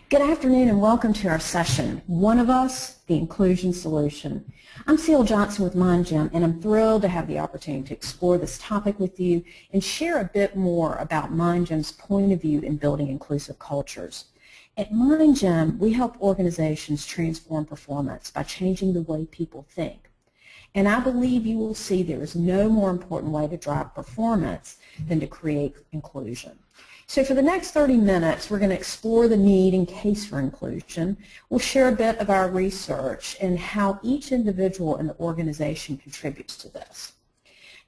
Good afternoon and welcome to our session, One of Us, the Inclusion Solution. I'm Seal Johnson with MindGym, and I'm thrilled to have the opportunity to explore this topic with you and share a bit more about MindGym's point of view in building inclusive cultures. At MindGym, we help organizations transform performance by changing the way people think. And I believe you will see there is no more important way to drive performance than to create inclusion. So for the next 30 minutes, we're going to explore the need and case for inclusion. We'll share a bit of our research and how each individual in the organization contributes to this.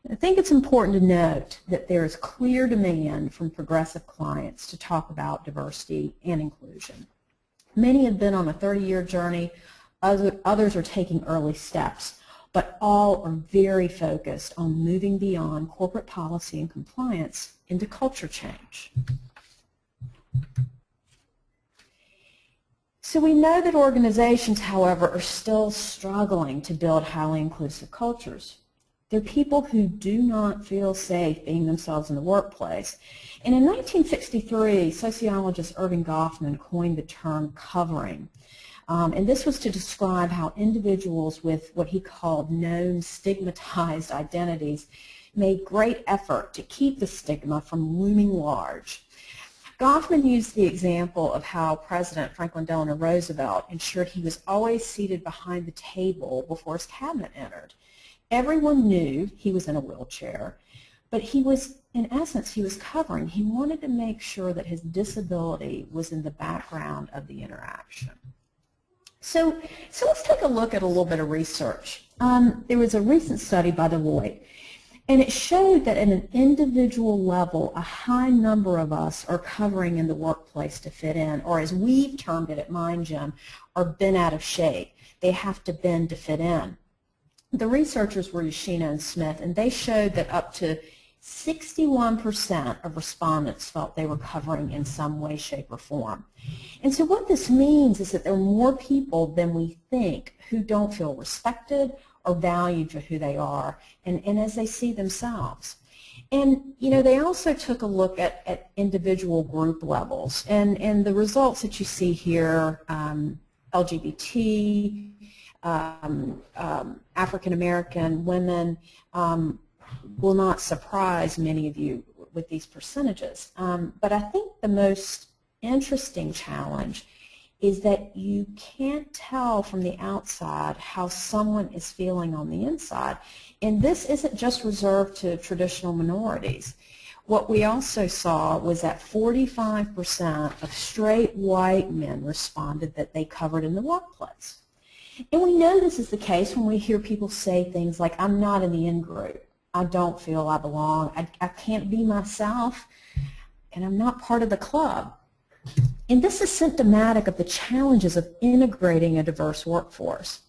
I think it's important to note that there is clear demand from progressive clients to talk about diversity and inclusion. Many have been on a 30-year journey, others are taking early steps, but all are very focused on moving beyond corporate policy and compliance into culture change. So we know that organizations, however, are still struggling to build highly inclusive cultures. They're people who do not feel safe being themselves in the workplace. And in 1963, sociologist Erving Goffman coined the term covering. And this was to describe how individuals with what he called known stigmatized identities made great effort to keep the stigma from looming large. Goffman used the example of how President Franklin Delano Roosevelt ensured he was always seated behind the table before his cabinet entered. Everyone knew he was in a wheelchair, but he was, in essence, he was covering. He wanted to make sure that his disability was in the background of the interaction. So let's take a look at a little bit of research. There was a recent study by Deloitte, and it showed that at an individual level, a high number of us are covering in the workplace to fit in, or as we've termed it at MindGym, are bent out of shape. They have to bend to fit in. The researchers were Yoshino and Smith, and they showed that up to 61% of respondents felt they were covering in some way, shape, or form. And so what this means is that there are more people than we think who don't feel respected or valued for who they are and as they see themselves. And, you know, they also took a look at individual group levels. And the results that you see here, LGBT, African American women, will not surprise many of you with these percentages. But I think the most interesting challenge is that you can't tell from the outside how someone is feeling on the inside. And this isn't just reserved to traditional minorities. What we also saw was that 45% of straight white men responded that they covered in the workplace. And we know this is the case when we hear people say things like, I'm not in the in-group. I don't feel I belong. I can't be myself, and I'm not part of the club. And this is symptomatic of the challenges of integrating a diverse workforce.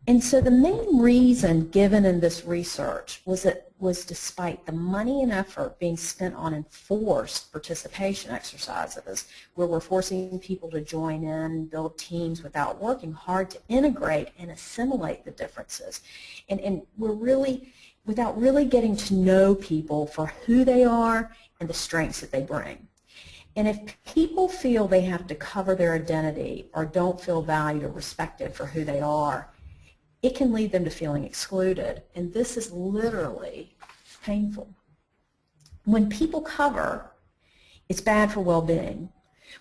And so the main reason given in this research was despite the money and effort being spent on enforced participation exercises, where we're forcing people to join in, build teams without working hard to integrate and assimilate the differences. And we're really, without really getting to know people for who they are and the strengths that they bring. And if people feel they have to cover their identity or don't feel valued or respected for who they are, it can lead them to feeling excluded. And this is literally painful. When people cover, it's bad for well-being.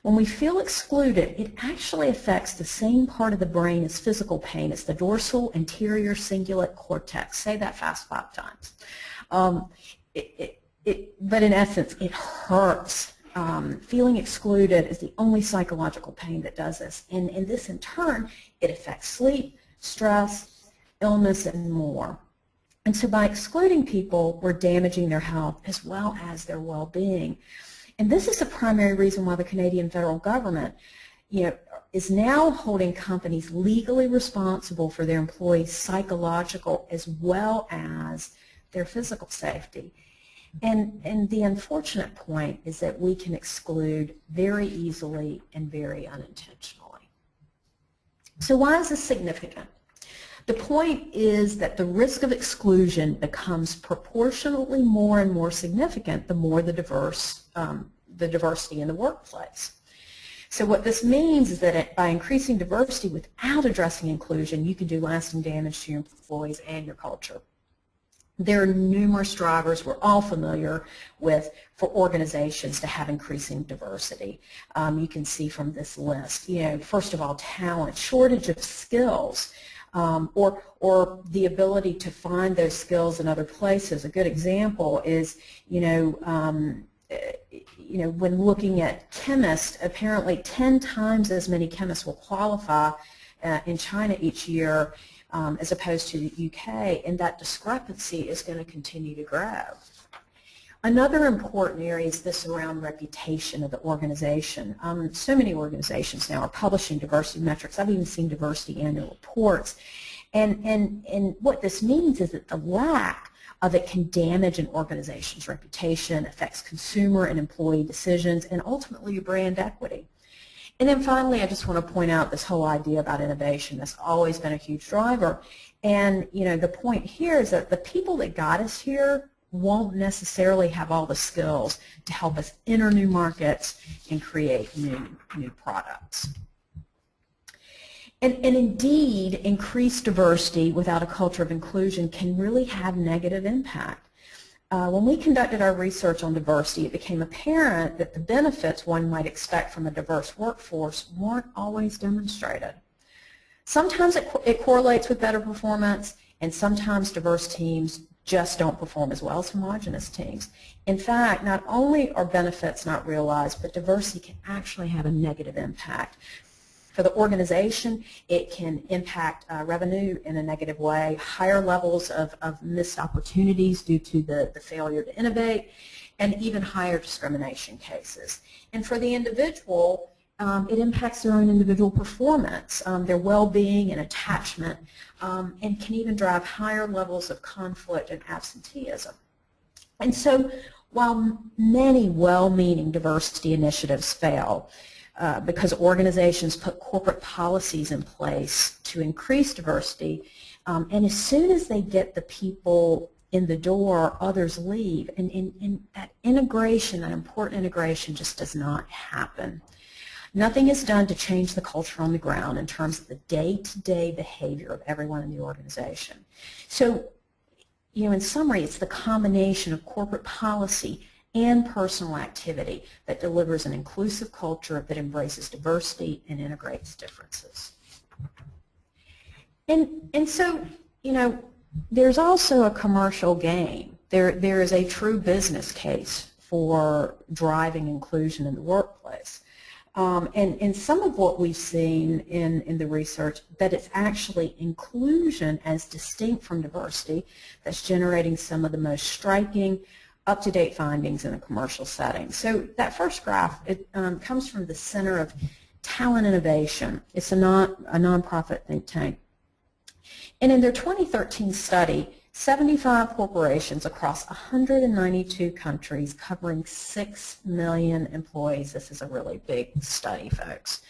When we feel excluded, it actually affects the same part of the brain as physical pain. It's the dorsal anterior cingulate cortex. Say that fast 5 times. But in essence, it hurts. Feeling excluded is the only psychological pain that does this. And this, in turn, it affects sleep, stress, illness, and more. And so by excluding people, we're damaging their health as well as their well-being. And this is the primary reason why the Canadian federal government, is now holding companies legally responsible for their employees' psychological as well as their physical safety. And the unfortunate point is that we can exclude very easily and very unintentionally. So why is this significant? The point is that the risk of exclusion becomes proportionately more and more significant the more the diversity in the workplace. So what this means is that by increasing diversity without addressing inclusion, you can do lasting damage to your employees and your culture. There are numerous drivers we're all familiar with for organizations to have increasing diversity. You can see from this list, first of all, talent, shortage of skills, or the ability to find those skills in other places. A good example is, when looking at chemists, apparently 10 times as many chemists will qualify in China each year as opposed to the UK, and that discrepancy is going to continue to grow. Another important area is this around reputation of the organization. So many organizations now are publishing diversity metrics. I've even seen diversity annual reports. And what this means is that the lack of it can damage an organization's reputation, affects consumer and employee decisions, and ultimately your brand equity. And then finally, I just want to point out this whole idea about innovation. That's always been a huge driver. And the point here is that the people that got us here won't necessarily have all the skills to help us enter new markets and create new products. And indeed, increased diversity without a culture of inclusion can really have negative impact. When we conducted our research on diversity, it became apparent that the benefits one might expect from a diverse workforce weren't always demonstrated. Sometimes it correlates with better performance, and sometimes diverse teams just don't perform as well as homogeneous teams. In fact, not only are benefits not realized, but diversity can actually have a negative impact. For the organization, it can impact revenue in a negative way, higher levels of missed opportunities due to the failure to innovate, and even higher discrimination cases. And for the individual, it impacts their own individual performance, their well-being and attachment, and can even drive higher levels of conflict and absenteeism. And so while many well-meaning diversity initiatives fail, because organizations put corporate policies in place to increase diversity, and as soon as they get the people in the door, others leave, and that integration, that important integration, just does not happen. Nothing is done to change the culture on the ground in terms of the day-to-day behavior of everyone in the organization. So, in summary, it's the combination of corporate policy and personal activity that delivers an inclusive culture that embraces diversity and integrates differences. And so, there's also a commercial gain. There is a true business case for driving inclusion in the workplace. And some of what we've seen in the research, that it's actually inclusion as distinct from diversity that's generating some of the most striking, up-to-date findings in a commercial setting. So that first graph, it comes from the Center of Talent Innovation. It's a nonprofit think tank. And in their 2013 study, 75 corporations across 192 countries covering 6 million employees, this is a really big study, folks,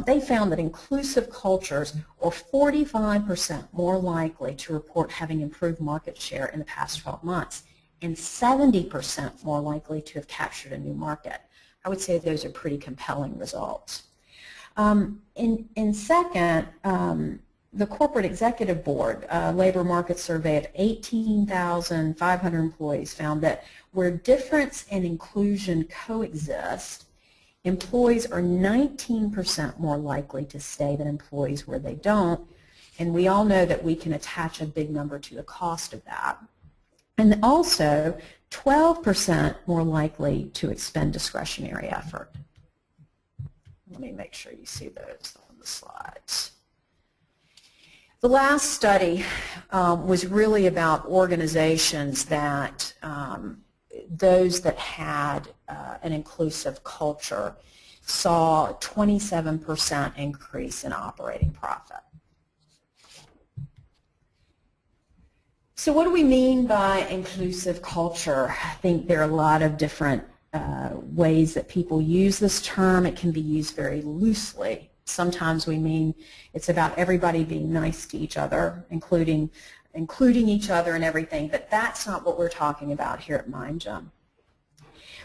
they found that inclusive cultures are 45% more likely to report having improved market share in the past 12 months and 70% more likely to have captured a new market. I would say those are pretty compelling results. And second, the Corporate Executive Board Labor Market Survey of 18,500 employees found that where difference and inclusion coexist, employees are 19% more likely to stay than employees where they don't, and we all know that we can attach a big number to the cost of that. And also 12% more likely to expend discretionary effort. Let me make sure you see those on the slides. The last study was really about organizations that, those that had an inclusive culture saw 27% increase in operating profit. So what do we mean by inclusive culture? I think there are a lot of different ways that people use this term. It can be used very loosely. Sometimes we mean it's about everybody being nice to each other, including each other and everything, but that's not what we're talking about here at MindJump.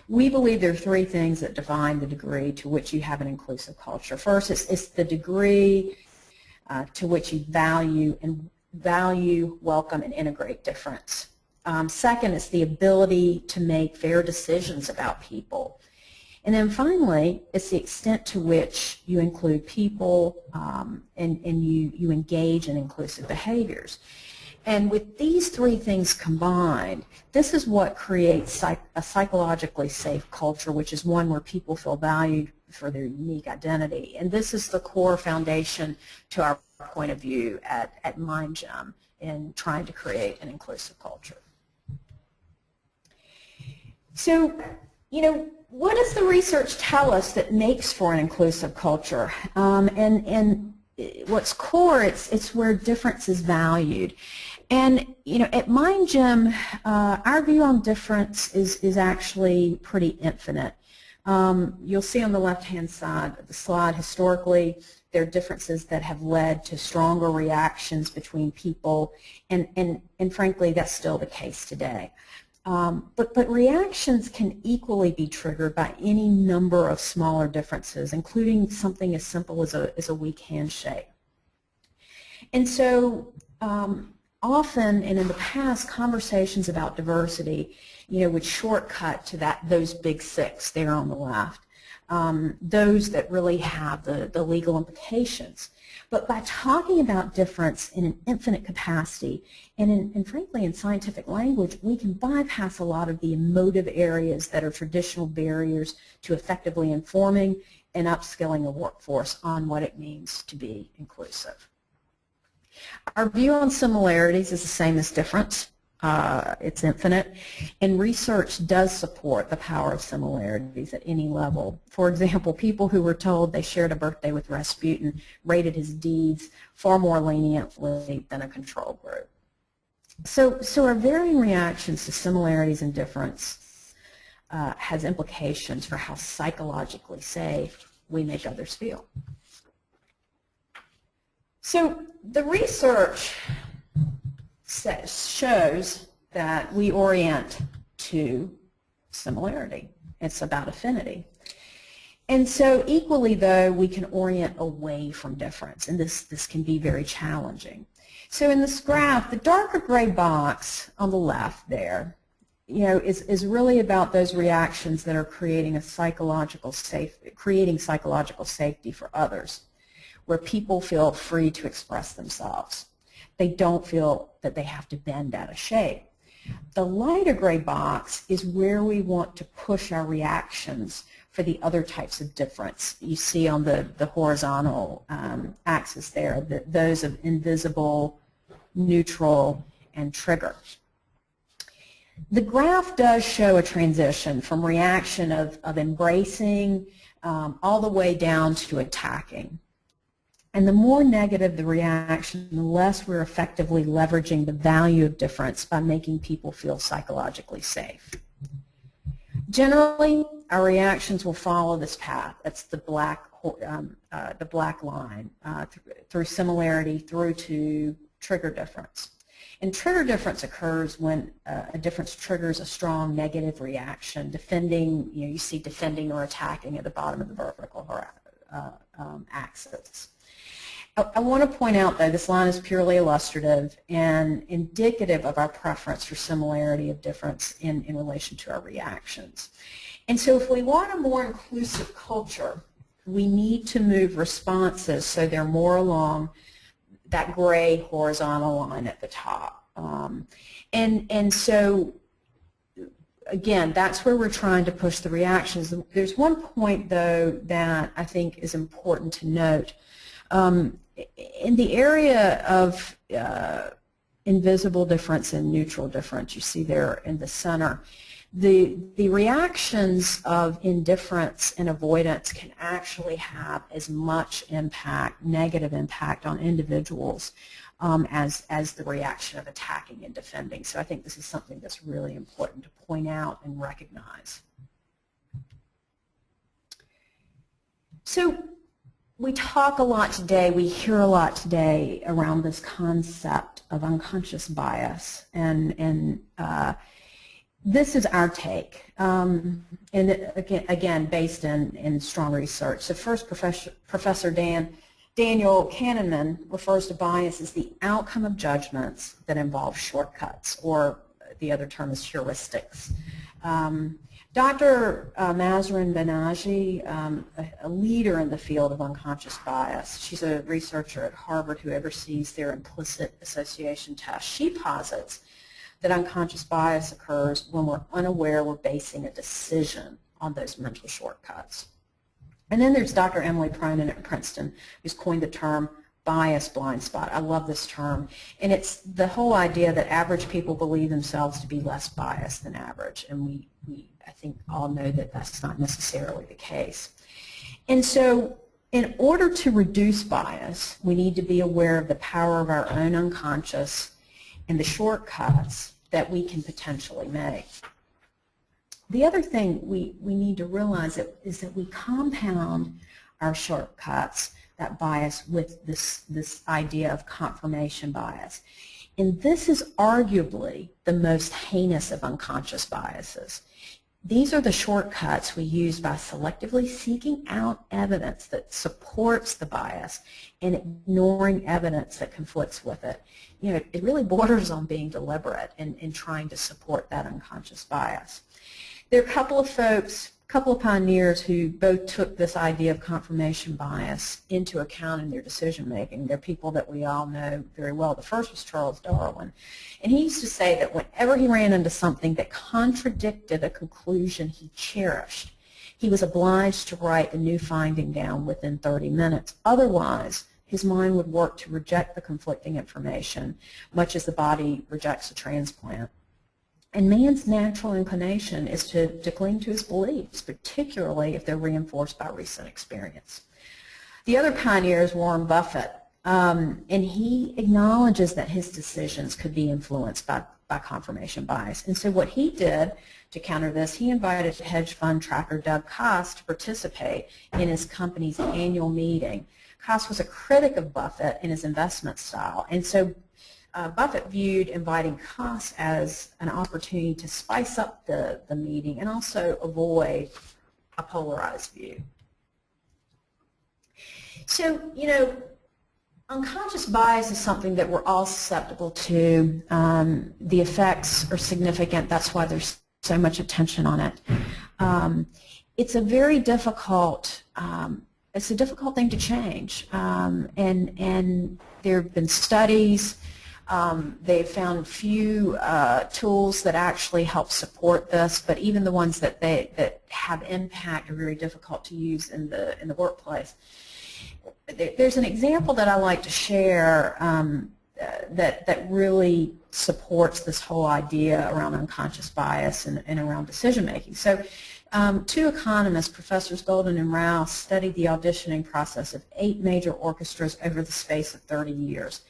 We believe there are three things that define the degree to which you have an inclusive culture. First, it's the degree to which you value, welcome, and integrate difference. Second, it's the ability to make fair decisions about people. And then finally, it's the extent to which you include people and you engage in inclusive behaviors. And with these three things combined, this is what creates a psychologically safe culture, which is one where people feel valued for their unique identity. And this is the core foundation to our point of view at MindGym in trying to create an inclusive culture. So, you know, what does the research tell us that makes for an inclusive culture? And what's core, it's where difference is valued. And, you know, at MindGym, our view on difference is actually pretty infinite. You'll see on the left-hand side of the slide, historically, there are differences that have led to stronger reactions between people, and frankly, that's still the case today. But reactions can equally be triggered by any number of smaller differences, including something as simple as a weak handshake. And so often, and in the past, conversations about diversity, you know, would shortcut to those big six there on the left, those that really have the legal implications. But by talking about difference in an infinite capacity, and frankly in scientific language, we can bypass a lot of the emotive areas that are traditional barriers to effectively informing and upskilling a workforce on what it means to be inclusive. Our view on similarities is the same as difference. It's infinite, and research does support the power of similarities at any level. For example, people who were told they shared a birthday with Rasputin rated his deeds far more leniently than a control group. So our varying reactions to similarities and difference has implications for how psychologically safe we make others feel. So the research shows that we orient to similarity. It's about affinity. And so equally, though, we can orient away from difference, and this can be very challenging. So in this graph, the darker gray box on the left there, you know, is really about those reactions that are creating psychological safety for others, where people feel free to express themselves. They don't feel that they have to bend out of shape. The lighter gray box is where we want to push our reactions for the other types of difference. You see on the horizontal axis there, those of invisible, neutral, and trigger. The graph does show a transition from reaction of embracing all the way down to attacking. And the more negative the reaction, the less we're effectively leveraging the value of difference by making people feel psychologically safe. Generally, our reactions will follow this path. That's the black line through similarity through to trigger difference. And trigger difference occurs when a difference triggers a strong negative reaction. Defending, you know, you see defending or attacking at the bottom of the vertical axis. I want to point out, though, this line is purely illustrative and indicative of our preference for similarity of difference in relation to our reactions. And so if we want a more inclusive culture, we need to move responses so they're more along that gray horizontal line at the top. And so, again, that's where we're trying to push the reactions. There's one point, though, that I think is important to note. In the area of invisible difference and neutral difference, you see there in the center, the reactions of indifference and avoidance can actually have as much impact, negative impact on individuals as the reaction of attacking and defending. So I think this is something that's really important to point out and recognize. So we talk a lot today, we hear a lot today around this concept of unconscious bias, and this is our take, and again based in strong research. So first, Professor Daniel Kahneman refers to bias as the outcome of judgments that involve shortcuts, or the other term is heuristics. Dr. Mahzarin Banaji, a leader in the field of unconscious bias, she's a researcher at Harvard who oversees their implicit association test. She posits that unconscious bias occurs when we're unaware we're basing a decision on those mental shortcuts. And then there's Dr. Emily Cronin at Princeton, who's coined the term bias blind spot. I love this term. And it's the whole idea that average people believe themselves to be less biased than average. And we I think, all know that that's not necessarily the case. And so in order to reduce bias, we need to be aware of the power of our own unconscious and the shortcuts that we can potentially make. The other thing we need to realize is that we compound our shortcuts, that bias, with this idea of confirmation bias. And this is arguably the most heinous of unconscious biases. These are the shortcuts we use by selectively seeking out evidence that supports the bias and ignoring evidence that conflicts with it. You know, it really borders on being deliberate in trying to support that unconscious bias. There are a couple of folks, a couple of pioneers who both took this idea of confirmation bias into account in their decision making. They're people that we all know very well. The first was Charles Darwin. And he used to say that whenever he ran into something that contradicted a conclusion he cherished, he was obliged to write the new finding down within 30 minutes. Otherwise, his mind would work to reject the conflicting information, much as the body rejects a transplant. And man's natural inclination is to cling to his beliefs, particularly if they're reinforced by recent experience. The other pioneer is Warren Buffett, and he acknowledges that his decisions could be influenced by confirmation bias. And so what he did to counter this, he invited hedge fund tracker Doug Koss to participate in his company's annual meeting. Koss was a critic of Buffett and his investment style, and so Buffett viewed inviting Koss as an opportunity to spice up the meeting and also avoid a polarized view. So, you know, unconscious bias is something that we're all susceptible to. The effects are significant. That's why there's so much attention on it. It's a very difficult it's a difficult thing to change, and there have been studies. They've found few tools that actually help support this, but even the ones that have impact are very difficult to use in the workplace. There's an example that I like to share that really supports this whole idea around unconscious bias and around decision making. So two economists, Professors Golden and Rouse, studied the auditioning process of 8 major orchestras over the space of 30 years.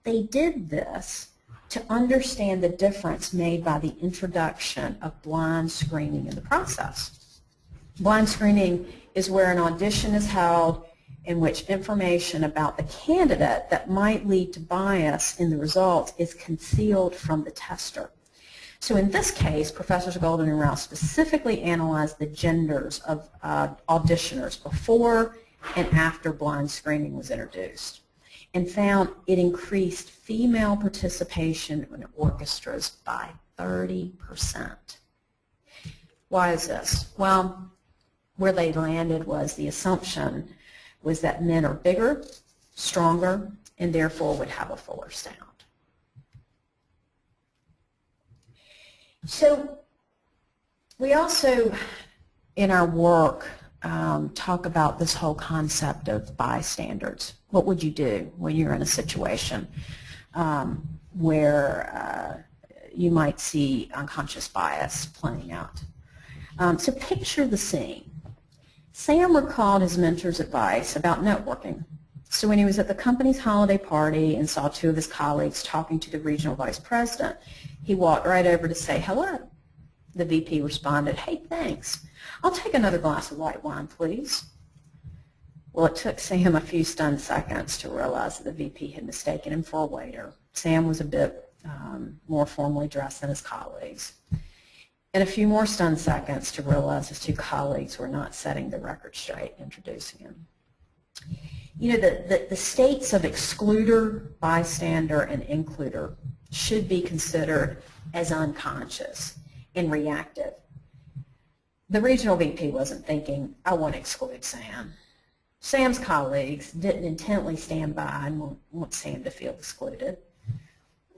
They did this to understand the difference made by the introduction of blind screening in the process. Blind screening is where an audition is held in which information about the candidate that might lead to bias in the results is concealed from the tester. So in this case, Professors Golden and Rouse specifically analyzed the genders of auditioners before and after blind screening was introduced, and found it increased female participation in orchestras by 30%. Why is this? Well, where they landed was the assumption was that men are bigger, stronger, and therefore would have a fuller sound. So we also, in our work, talk about this whole concept of bystanders. What would you do when you're in a situation where you might see unconscious bias playing out? So picture the scene. Sam recalled his mentor's advice about networking. So when he was at the company's holiday party and saw 2 of his colleagues talking to the regional vice president, he walked right over to say hello. The VP responded, "Hey, thanks. I'll take another glass of white wine, please." Well, it took Sam a few stunned seconds to realize that the VP had mistaken him for a waiter. Sam was a bit more formally dressed than his colleagues. and a few more stunned seconds to realize his two colleagues were not setting the record straight, introducing him. You know, the states of excluder, bystander, and includer should be considered as unconscious and reactive. The regional VP wasn't thinking, I want to exclude Sam. Sam's colleagues didn't intently stand by and want Sam to feel excluded.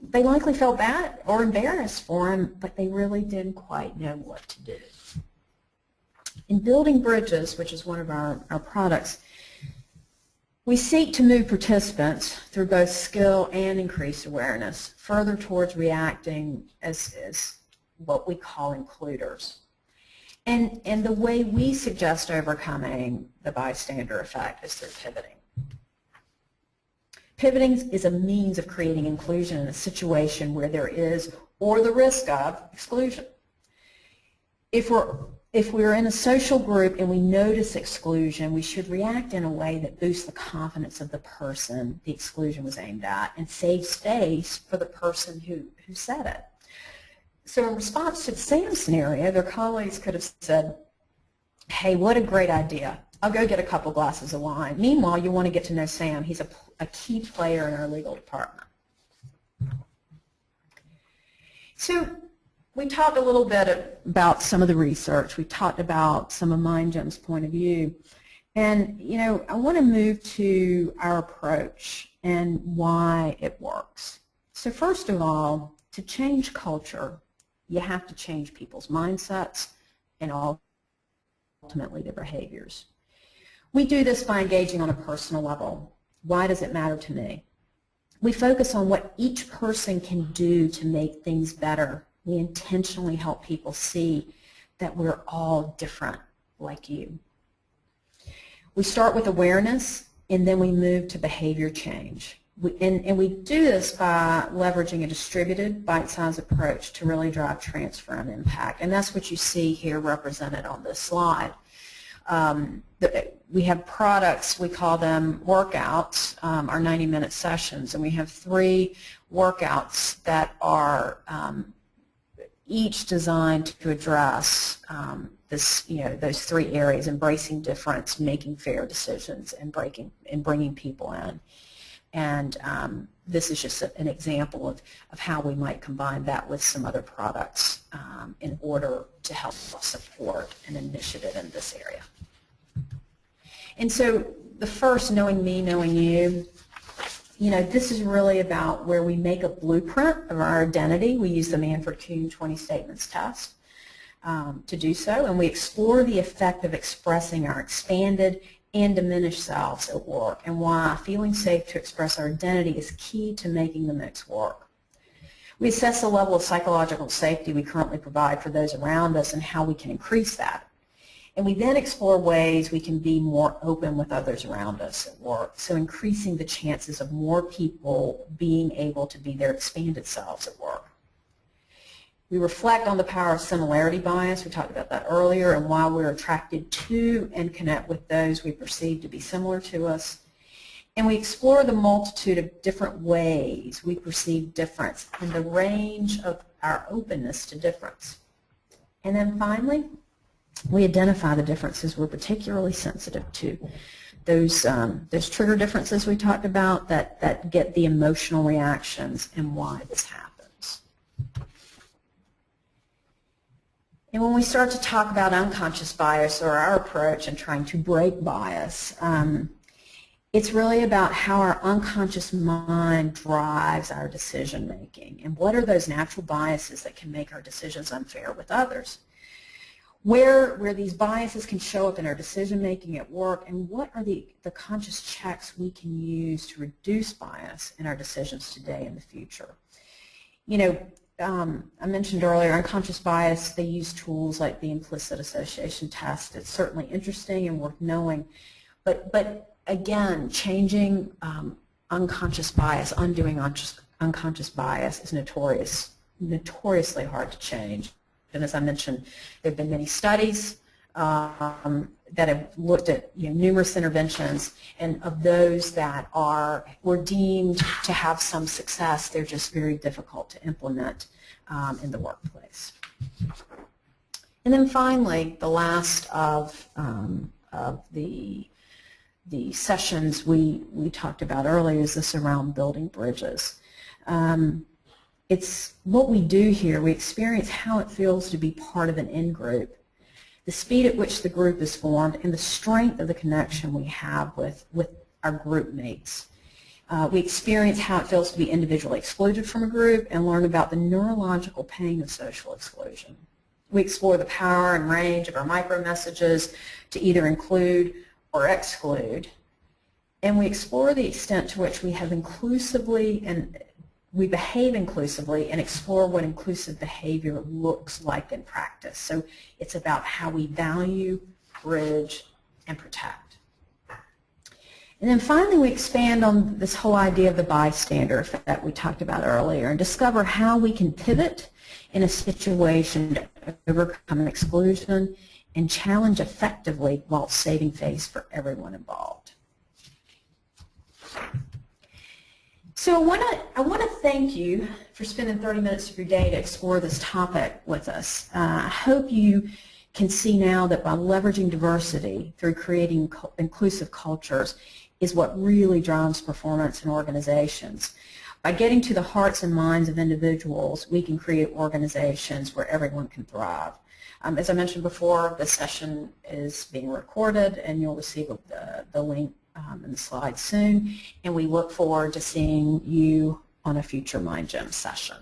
They likely felt bad or embarrassed for him, but they really didn't quite know what to do. In Building Bridges, which is one of our products, we seek to move participants through both skill and increased awareness further towards reacting as what we call includers. And the way we suggest overcoming the bystander effect is through pivoting. Pivoting is a means of creating inclusion in a situation where there is, or the risk of, exclusion. If we're in a social group and we notice exclusion, we should react in a way that boosts the confidence of the person the exclusion was aimed at and save space for the person who said it. So in response to the Sam scenario, their colleagues could have said, hey, what a great idea. I'll go get a couple glasses of wine. Meanwhile, you want to get to know Sam. He's a key player in our legal department. So we talked a little bit about some of the research. We talked about some of MindGem's point of view. And, you know, I want to move to our approach and why it works. So first of all, to change culture, you have to change people's mindsets and ultimately their behaviors. We do this by engaging on a personal level. Why does it matter to me? We focus on what each person can do to make things better. We intentionally help people see that we're all different like you. We start with awareness and then we move to behavior change. And we do this by leveraging a distributed, bite-sized approach to really drive transfer and impact. And that's what you see here represented on this slide. We have products, we call them workouts, our 90-minute sessions, and we have 3 workouts that are each designed to address those 3 areas: embracing difference, making fair decisions, and bringing people in. And this is just an example of how we might combine that with some other products in order to help support an initiative in this area. And so the first, knowing me, knowing you, this is really about where we make a blueprint of our identity. We use the Manford-Kuhn 20 Statements test to do so, and we explore the effect of expressing our expanded and diminished selves at work, and why feeling safe to express our identity is key to making the mix work. We assess the level of psychological safety we currently provide for those around us and how we can increase that. And we then explore ways we can be more open with others around us at work, so increasing the chances of more people being able to be their expanded selves at work. We reflect on the power of similarity bias. We talked about that earlier, and why we're attracted to and connect with those we perceive to be similar to us. And we explore the multitude of different ways we perceive difference and the range of our openness to difference. And then finally, we identify the differences we're particularly sensitive to. Those trigger differences we talked about that get the emotional reactions and why this happens. And when we start to talk about unconscious bias, or our approach in trying to break bias, it's really about how our unconscious mind drives our decision making, and what are those natural biases that can make our decisions unfair with others. Where these biases can show up in our decision making at work, and what are the conscious checks we can use to reduce bias in our decisions today and the future. I mentioned earlier, unconscious bias, they use tools like the implicit association test. It's certainly interesting and worth knowing. But again, changing unconscious bias, undoing unconscious bias is notoriously hard to change. And as I mentioned, there have been many studies that have looked at numerous interventions, and of those that were deemed to have some success, they're just very difficult to implement in the workplace. And then finally, the last of the sessions we talked about earlier is this around building bridges. It's what we do here. We experience how it feels to be part of an in-group, the speed at which the group is formed, and the strength of the connection we have with our group mates. We experience how it feels to be individually excluded from a group and learn about the neurological pain of social exclusion. We explore the power and range of our micro-messages to either include or exclude, and we explore the extent to which we have inclusively and we behave inclusively and explore what inclusive behavior looks like in practice. So it's about how we value, bridge, and protect. And then finally, we expand on this whole idea of the bystander that we talked about earlier and discover how we can pivot in a situation to overcome exclusion and challenge effectively while saving face for everyone involved. So I want to thank you for spending 30 minutes of your day to explore this topic with us. I hope you can see now that by leveraging diversity through creating inclusive cultures is what really drives performance in organizations. By getting to the hearts and minds of individuals, we can create organizations where everyone can thrive. As I mentioned before, this session is being recorded and you'll receive the link in the slides soon, and we look forward to seeing you on a future MindGym session.